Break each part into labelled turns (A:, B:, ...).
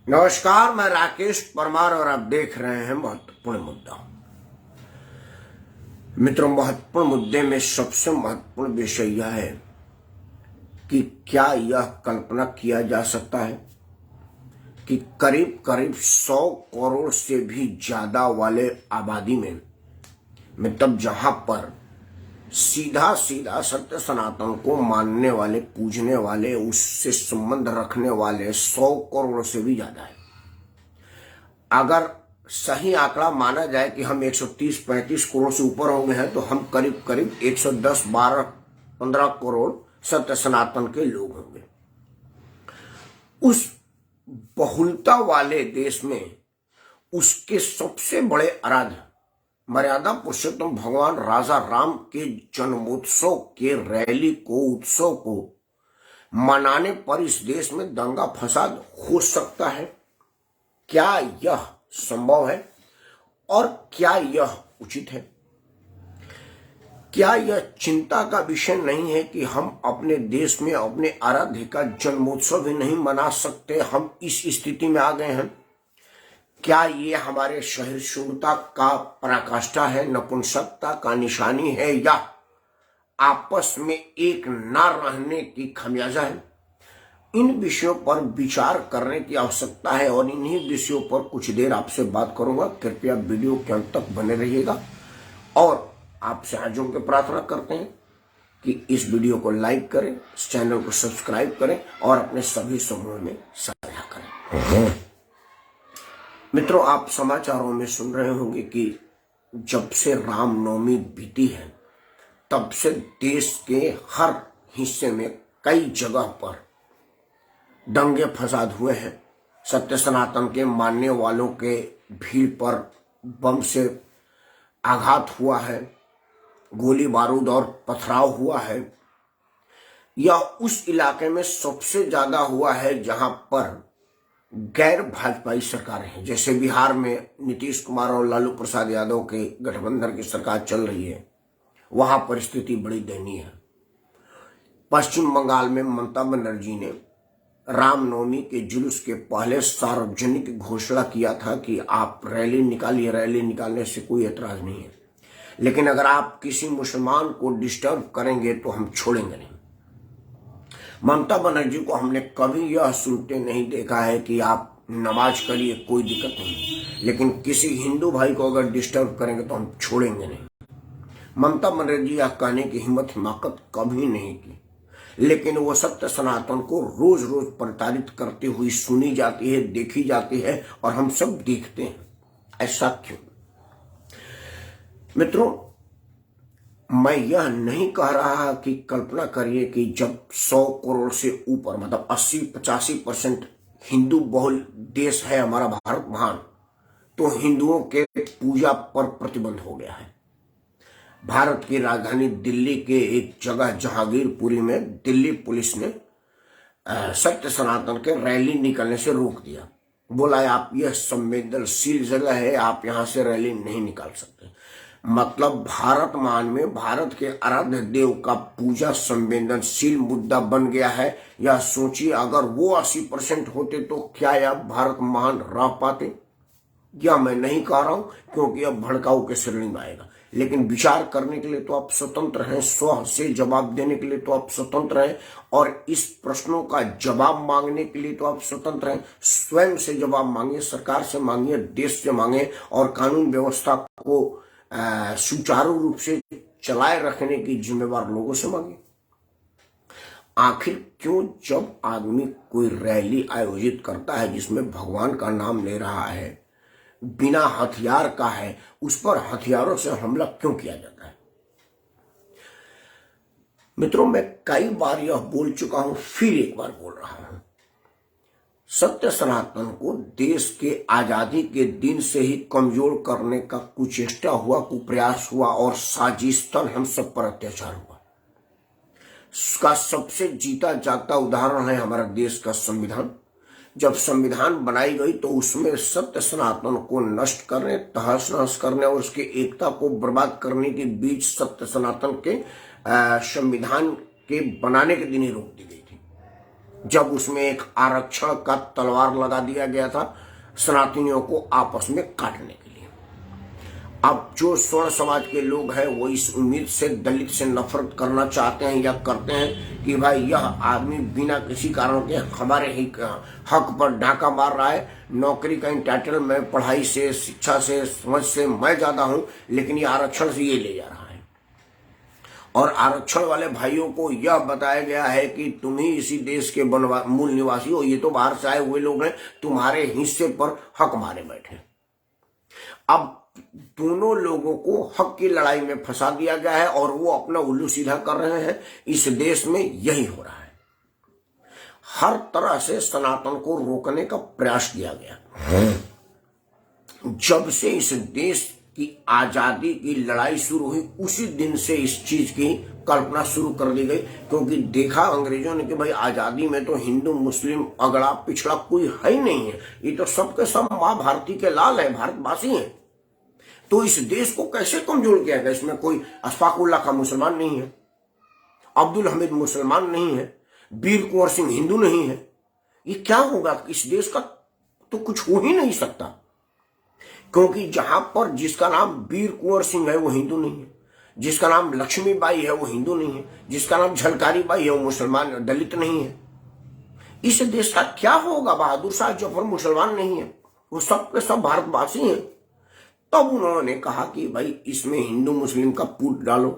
A: नमस्कार, मैं राकेश परमार और आप देख रहे हैं महत्वपूर्ण मुद्दा। मित्रों, महत्वपूर्ण मुद्दे में सबसे महत्वपूर्ण विषय यह है कि क्या यह कल्पना किया जा सकता है कि करीब करीब 100 करोड़ से भी ज्यादा वाले आबादी में मतलब जहां पर सीधा सीधा सत्य सनातन को मानने वाले, पूजने वाले, उससे संबंध रखने वाले 100 करोड़ से भी ज्यादा है। अगर सही आंकड़ा माना जाए कि हम 130-135 करोड़ से ऊपर हो गए हैं तो हम करीब करीब 110-12-15 करोड़ सत्य सनातन के लोग होंगे। उस बहुलता वाले देश में उसके सबसे बड़े आराध्य मर्यादा पुरुषोत्तम भगवान राजा राम के जन्मोत्सव के रैली को, उत्सव को मनाने पर इस देश में दंगा फसाद हो सकता है? क्या यह संभव है और क्या यह उचित है? क्या यह चिंता का विषय नहीं है कि हम अपने देश में अपने आराध्य का जन्मोत्सव भी नहीं मना सकते? हम इस स्थिति में आ गए हैं। क्या ये हमारे सहिष्णुता का पराकाष्ठा है, नपुंसकता का निशानी है, या आपस में एक न रहने की खमियाजा है? इन विषयों पर विचार करने की आवश्यकता है और इन्हीं विषयों पर कुछ देर आपसे बात करूंगा। कृपया वीडियो के अंत तक बने रहिएगा और आपसे हाथों के प्रार्थना करते हैं कि इस वीडियो को लाइक करें, इस चैनल को सब्सक्राइब करें और अपने सभी समूह में साझा करें। मित्रों, आप समाचारों में सुन रहे होंगे कि जब से रामनवमी बीती है तब से देश के हर हिस्से में कई जगह पर दंगे फसाद हुए हैं। सत्य सनातन के मानने वालों के भीड़ पर बम से आघात हुआ है, गोली बारूद और पथराव हुआ है। यह उस इलाके में सबसे ज्यादा हुआ है जहां पर गैर भाजपाई सरकारें हैं। जैसे बिहार में नीतीश कुमार और लालू प्रसाद यादव के गठबंधन की सरकार चल रही है, वहां परिस्थिति बड़ी दयनीय है। पश्चिम बंगाल में ममता बनर्जी ने रामनवमी के जुलूस के पहले सार्वजनिक घोषणा किया था कि आप रैली निकालिए, रैली निकालने से कोई एतराज नहीं है, लेकिन अगर आप किसी मुसलमान को डिस्टर्ब करेंगे तो हम छोड़ेंगे नहीं। ममता बनर्जी को हमने कभी यह सुनते नहीं देखा है कि आप नमाज करिए, कोई दिक्कत नहीं, लेकिन किसी हिंदू भाई को अगर डिस्टर्ब करेंगे तो हम छोड़ेंगे नहीं। ममता बनर्जी यह कहने की हिम्मत कभी नहीं की, लेकिन वो सत्य सनातन को रोज रोज प्रताड़ित करते हुए सुनी जाती है, देखी जाती है और हम सब देखते हैं। ऐसा क्यों? मित्रों, मैं यह नहीं कह रहा कि कल्पना करिए कि जब 100 करोड़ से ऊपर मतलब 80-85% हिंदू बहुल देश है हमारा भारत महान, तो हिंदुओं के पूजा पर प्रतिबंध हो गया है। भारत की राजधानी दिल्ली के एक जगह जहांगीरपुरी में दिल्ली पुलिस ने सत्य सनातन के रैली निकलने से रोक दिया। बोला आप यह संवेदनशील जगह है, आप यहां से रैली नहीं निकाल सकते। मतलब भारत मान में भारत के आराध्य देव का पूजा संवेदनशील मुद्दा बन गया है। या सोचिए, अगर वो 80% होते तो क्या यह भारत महान रह पाते? यह मैं नहीं कह रहा हूं क्योंकि अब भड़काऊ के श्रेणी में आएगा, लेकिन विचार करने के लिए तो आप स्वतंत्र हैं, स्व से जवाब देने के लिए तो आप स्वतंत्र हैं और इस प्रश्नों का जवाब मांगने के लिए तो आप स्वतंत्र हैं। स्वयं से जवाब मांगिए, सरकार से मांगिए, देश से मांगे और कानून व्यवस्था को सुचारू रूप से चलाए रखने की जिम्मेवार लोगों से मांगे। आखिर क्यों जब आदमी कोई रैली आयोजित करता है जिसमें भगवान का नाम ले रहा है, बिना हथियार का है, उस पर हथियारों से हमला क्यों किया जाता है? मित्रों, मैं कई बार यह बोल चुका हूं, फिर एक बार बोल रहा हूं। सत्य सनातन को देश के आजादी के दिन से ही कमजोर करने का कुचेष्टा हुआ, कुप्रयास हुआ और साजिशतन हम सब पर अत्याचार हुआ। उसका सबसे जीता जागता उदाहरण है हमारा देश का संविधान। जब संविधान बनाई गई तो उसमें सत्य सनातन को नष्ट करने, तहस नहस करने और उसकी एकता को बर्बाद करने के बीच सत्य सनातन के संविधान के बनाने के दिन ही रोक दी गई थी। जब उसमें एक आरक्षण का तलवार लगा दिया गया था सनातनियों को आपस में काटने के लिए। अब जो स्वर्ण समाज के लोग हैं वो इस उम्मीद से दलित से नफरत करना चाहते हैं या करते हैं कि भाई यह आदमी बिना किसी कारण के हमारे ही हक पर डाका मार रहा है, नौकरी का इंटाइटल मैं पढ़ाई से, शिक्षा से, समझ से मैं ज्यादा हूं, लेकिन ये आरक्षण से ये ले जा रहा है। और आरक्षण वाले भाइयों को यह बताया गया है कि तुम ही इसी देश के मूल निवासी हो, ये तो बाहर से आए हुए लोग हैं, तुम्हारे हिस्से पर हक मारे बैठे। अब दोनों लोगों को हक की लड़ाई में फंसा दिया गया है और वो अपना उल्लू सीधा कर रहे हैं। इस देश में यही हो रहा है। हर तरह से सनातन को रोकने का प्रयास किया गया। जब से इस देश की आजादी की लड़ाई शुरू हुई उसी दिन से इस चीज की कल्पना शुरू कर दी गई, क्योंकि देखा अंग्रेजों ने कि भाई आजादी में तो हिंदू मुस्लिम अगड़ा पिछड़ा कोई है ही नहीं है, ये तो सबके सब माँ भारती के लाल है, भारतवासी हैं। तो इस देश को कैसे कमजोर किया गया? इसमें कोई अशफाकुल्ला का मुसलमान नहीं है, अब्दुल हमीद मुसलमान नहीं है, वीर कुंवर सिंह हिंदू नहीं है। ये क्या होगा? इस देश का तो कुछ हो ही नहीं सकता, क्योंकि जहां पर जिसका नाम वीर कुंवर सिंह है वो हिंदू नहीं है, जिसका नाम लक्ष्मीबाई है वो हिंदू नहीं है, जिसका नाम झलकारी बाई है वो मुसलमान दलित नहीं है। इस देश का क्या होगा? बहादुर शाह जफर मुसलमान नहीं है, वो सब के सब भारतवासी हैं। तब उन्होंने कहा कि भाई इसमें हिंदू मुस्लिम का पूत डालो।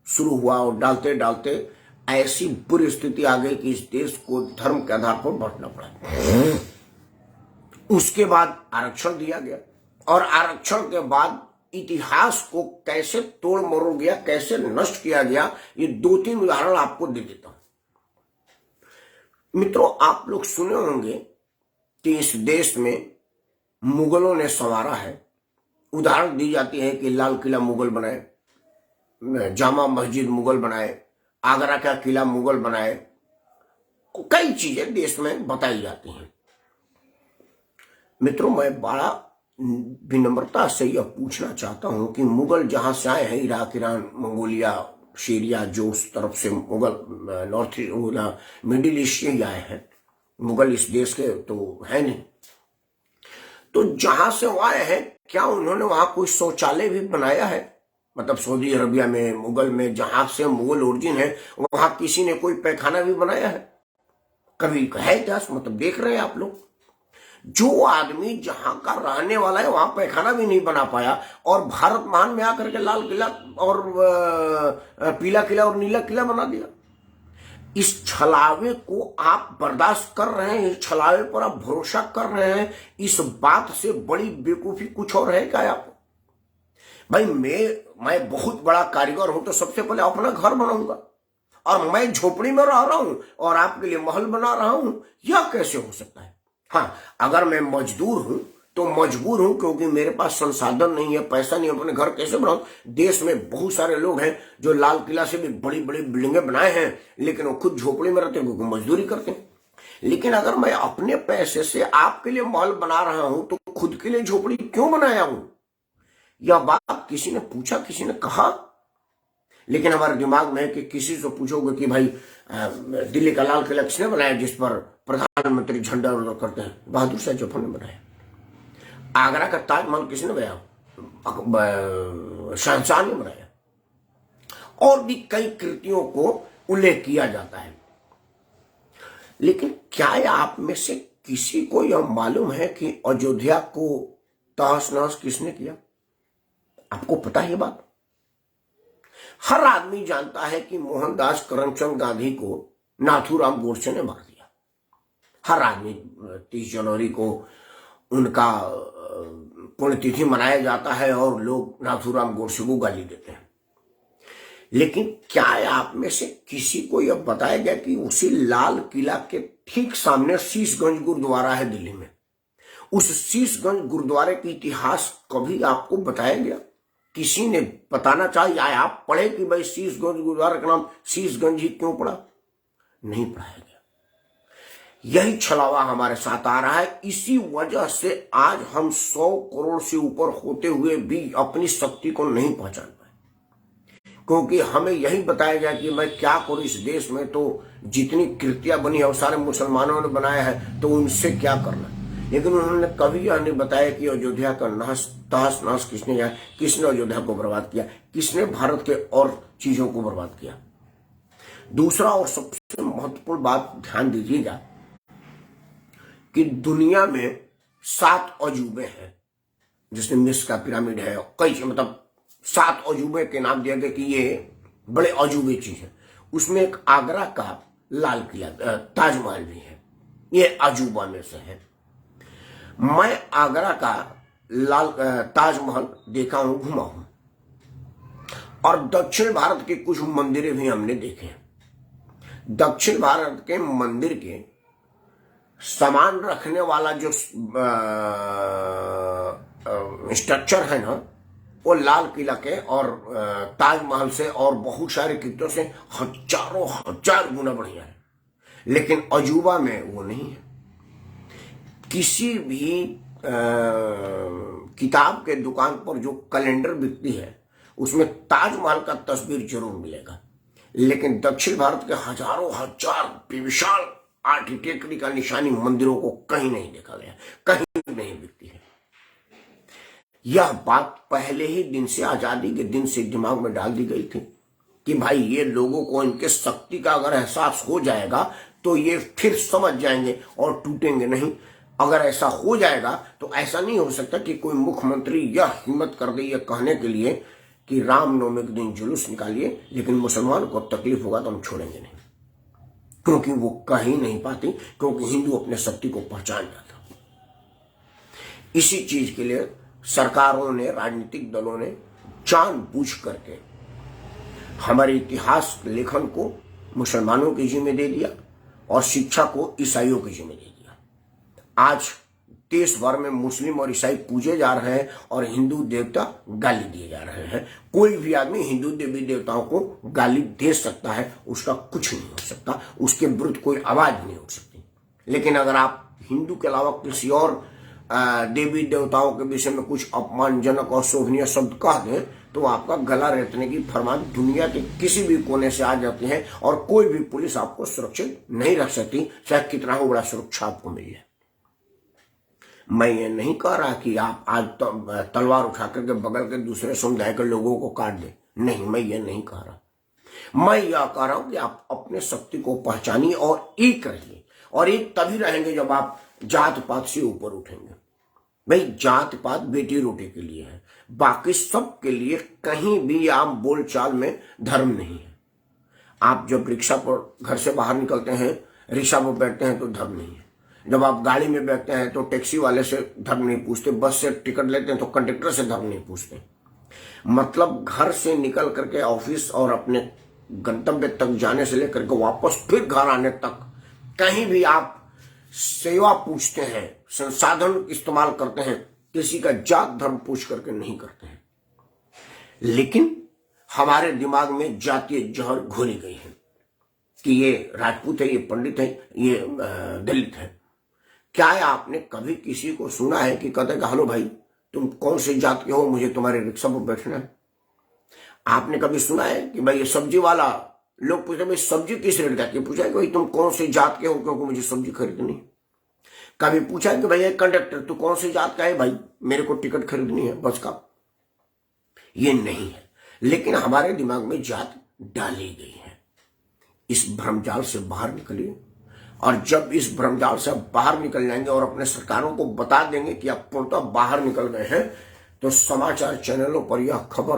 A: शुरू हुआ और डालते डालते ऐसी बुरी स्थिति आ गई कि इस देश को धर्म के आधार पर बांटना पड़ा। उसके बाद आरक्षण दिया गया और आरक्षण के बाद इतिहास को कैसे तोड़ मरोड़ गया, कैसे नष्ट किया गया, ये 2-3 उदाहरण आपको दे देता हूं। मित्रों, आप लोग सुने होंगे कि इस देश में मुगलों ने संवारा है। उदाहरण दी जाती है कि लाल किला मुगल बनाए, जामा मस्जिद मुगल बनाए, आगरा का किला मुगल बनाए, कई चीजें देश में बताई जाती हैं। मित्रों, मैं बड़ा विनम्रता से यह पूछना चाहता हूं कि मुगल जहां से आए हैं, इराक, ईरान, मंगोलिया, सीरिया, जो उस तरफ से मुगल नॉर्थ मिडिल ईस्ट से आए हैं, मुगल इस देश के तो है नहीं। तो जहां से वो आए हैं, क्या उन्होंने वहां कोई शौचालय भी बनाया है? मतलब सऊदी अरबिया में, मुगल में, जहां से मुगल ओरिजिन है, वहां किसी ने कोई पैखाना भी बनाया है? कभी है इतिहास? मतलब देख रहे हैं आप लोग, जो आदमी जहां का रहने वाला है वहां पैखाना भी नहीं बना पाया और भारत महान में आकर के लाल किला और पीला किला और नीला किला बना दिया। इस छलावे को आप बर्दाश्त कर रहे हैं, इस छलावे पर आप भरोसा कर रहे हैं। इस बात से बड़ी बेवकूफी कुछ और है क्या आपको? भाई मैं बहुत बड़ा कारीगर हूं तो सबसे पहले अपना घर बनाऊंगा, और मैं झोपड़ी में रह रहा हूं और आपके लिए महल बना रहा हूं, यह कैसे हो सकता है? हाँ, अगर मैं मजदूर हूं तो मजबूर हूं, क्योंकि मेरे पास संसाधन नहीं है, पैसा नहीं है, अपने घर कैसे बनाऊं? देश में बहुत सारे लोग हैं जो लाल किला से भी बड़ी बड़ी बिल्डिंगें बनाए हैं, लेकिन वो खुद झोपड़ी में रहते हैं, क्योंकि मजदूरी करते हैं। लेकिन अगर मैं अपने पैसे से आपके लिए महल बना रहा हूं तो खुद के लिए झोपड़ी क्यों बनाया हूं? यह बात किसी ने पूछा, किसी ने कहा? लेकिन हमारे दिमाग में है कि किसी से पूछोगे कि भाई दिल्ली का लाल किला किसने बनाया, जिस पर प्रधानमंत्री झंडा उड़ान करते हैं? बहादुर शाह जफर ने बनाया। आगरा का ताजमहल किसने बनाया? शहंशाह ने बनाया। और भी कई कृतियों को उल्लेख किया जाता है। लेकिन क्या आप में से किसी को यह मालूम है कि अयोध्या को तहस नहस किसने किया? आपको पता है ये बात? हर आदमी जानता है कि मोहनदास करमचंद गांधी को नाथूराम गोडसे ने मार दिया। हर आदमी 30 जनवरी को उनका पुण्यतिथि मनाया जाता है और लोग नाथूराम गोडसे को गाली देते हैं। लेकिन क्या आप में से किसी को यह बताया गया कि उसी लाल किला के ठीक सामने शीशगंज गुरुद्वारा है दिल्ली में? उस शीशगंज गुरुद्वारे की इतिहास कभी आपको बताया गया? किसी ने बताना चाहिए, आप पढ़े कि भाई शीशगंज गुरुद्वारा का नाम शीशगंज ही क्यों पड़ा? नहीं पढ़ाया गया। यही छलावा हमारे साथ आ रहा है। इसी वजह से आज हम 100 करोड़ से ऊपर होते हुए भी अपनी शक्ति को नहीं पहचान पाए, क्योंकि हमें यही बताया गया कि मैं क्या करूं इस देश में, तो जितनी कृतियां बनी है वो सारे मुसलमानों ने बनाया है, तो उनसे क्या करना। लेकिन उन्होंने कभी यह नहीं बताया कि अयोध्या का तहस नहस किसने किया, किसने अयोध्या को बर्बाद किया, किसने भारत के और चीजों को बर्बाद किया। दूसरा और सबसे महत्वपूर्ण बात ध्यान दीजिएगा कि दुनिया में 7 अजूबे हैं, जिसमें मिस्र का पिरामिड है, कई मतलब 7 अजूबे के नाम दिया गया कि ये बड़े अजूबे चीज है। उसमें एक आगरा का लाल किला, ताजमहल भी है, ये अजूबा में से है। मैं आगरा का ताजमहल देखा हूं, घुमा हूं, और दक्षिण भारत के कुछ मंदिरें भी हमने देखे हैं। दक्षिण भारत के मंदिर के सामान रखने वाला जो स्ट्रक्चर है ना, वो लाल किला के और ताजमहल से और बहुत सारे किलों से हजारों हजार गुना बढ़िया है। लेकिन अजूबा में वो नहीं है। किसी भी किताब के दुकान पर जो कैलेंडर बिकती है उसमें ताजमहल का तस्वीर जरूर मिलेगा, लेकिन दक्षिण भारत के हजारों हजार विशाल आर्किटेक्चर का निशानी मंदिरों को कहीं नहीं देखा गया, कहीं नहीं बिकती है। यह बात पहले ही दिन से, आजादी के दिन से दिमाग में डाल दी गई थी कि भाई ये लोगों को इनके शक्ति का अगर एहसास हो जाएगा तो ये फिर समझ जाएंगे और टूटेंगे नहीं। अगर ऐसा हो जाएगा तो ऐसा नहीं हो सकता कि कोई मुख्यमंत्री यह हिम्मत कर दे ये कहने के लिए कि रामनवमी के दिन जुलूस निकालिए, लेकिन मुसलमानों को तकलीफ होगा तो हम छोड़ेंगे नहीं, क्योंकि वो कह ही नहीं पाती, क्योंकि हिंदू अपने शक्ति को पहचान जाता। इसी चीज के लिए सरकारों ने, राजनीतिक दलों ने जानबूझ करके हमारे इतिहास लेखन को मुसलमानों के जिम्मे दे दिया और शिक्षा को ईसाइयों के जिम्मे दे दिया। आज देश भर में मुस्लिम और ईसाई पूजे जा रहे हैं और हिंदू देवता गाली दिए जा रहे हैं। कोई भी आदमी हिंदू देवी देवताओं को गाली दे सकता है, उसका कुछ नहीं हो सकता, उसके विरुद्ध कोई आवाज नहीं हो सकती। लेकिन अगर आप हिंदू के अलावा किसी और देवी देवताओं के विषय में कुछ अपमानजनक और शोभनीय शब्द कह दें तो आपका गला रेतने की फरमान दुनिया के किसी भी कोने से आ जाती है और कोई भी पुलिस आपको सुरक्षित नहीं रख सकती, चाहे कितना हो बड़ा सुरक्षा आपको मिल जाए। मैं ये नहीं कह रहा कि आप आज तलवार उठा करके बगल के दूसरे समुदाय के लोगों को काट दे, नहीं, मैं ये नहीं कह रहा। मैं यह कह रहा हूं कि आप अपने शक्ति को पहचानिए और एक रहिए, और एक तभी रहेंगे जब आप जात पात से ऊपर उठेंगे। भाई जात पात बेटी रोटी के लिए है, बाकी सब के लिए कहीं भी आप बोलचाल में धर्म नहीं है। आप जब रिक्शा पर घर से बाहर निकलते हैं, रिक्शा पर बैठते हैं तो धर्म नहीं है। जब आप गाड़ी में बैठते हैं तो टैक्सी वाले से धर्म नहीं पूछते, बस से टिकट लेते हैं तो कंडक्टर से धर्म नहीं पूछते। मतलब घर से निकल करके ऑफिस और अपने गंतव्य तक जाने से लेकर के वापस फिर घर आने तक कहीं भी आप सेवा पूछते हैं, संसाधन इस्तेमाल करते हैं, किसी का जात धर्म पूछ करके नहीं करते हैं। लेकिन हमारे दिमाग में जातीय जहर घोली गई है कि ये राजपूत है, ये पंडित है, ये दलित है। क्या है, आपने कभी किसी को सुना है कि कहते हैं हेलो भाई तुम कौन से जात के हो, मुझे तुम्हारे रिक्शा पर बैठना है? आपने कभी सुना है कि भाई ये सब्जी वाला, लोग पूछते भाई सब्जी किस रेट का, पूछा है कि भाई तुम कौन से जात के हो क्योंकि मुझे सब्जी खरीदनी। कभी पूछा है कि भाई कंडक्टर तू कौन से जात का है, भाई मेरे को टिकट खरीदनी है बस का। ये नहीं है, लेकिन हमारे दिमाग में जात डाली गई है। इस भ्रमजाल से बाहर निकलिए, और जब इस भ्रमजाल से बाहर निकल जाएंगे और अपने सरकारों को बता देंगे कि आप पूर्णतः बाहर निकल गए हैं, तो समाचार चैनलों पर यह खबर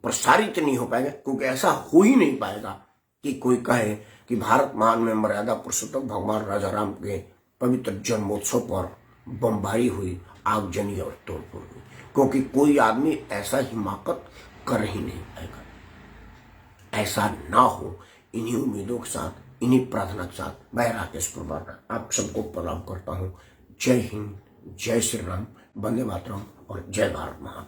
A: प्रसारित नहीं हो पाएगा, क्योंकि ऐसा हो ही नहीं पाएगा कि कोई कहे कि भारत महान में मर्यादा पुरुषोत्तम भगवान राजा राम के पवित्र जन्मोत्सव पर बमबारी हुई, आगजनी और तोड़फोड़ हुई, क्योंकि कोई आदमी ऐसा हिमाकत कर ही नहीं पाएगा। ऐसा ना हो, इन्हीं उम्मीदों के साथ, इन्हीं प्रार्थना के साथ मैं राकेश परमार आप सबको प्रणाम करता हूँ। जय हिंद, जय श्री राम, वंदे मातरम और जय भारत महान।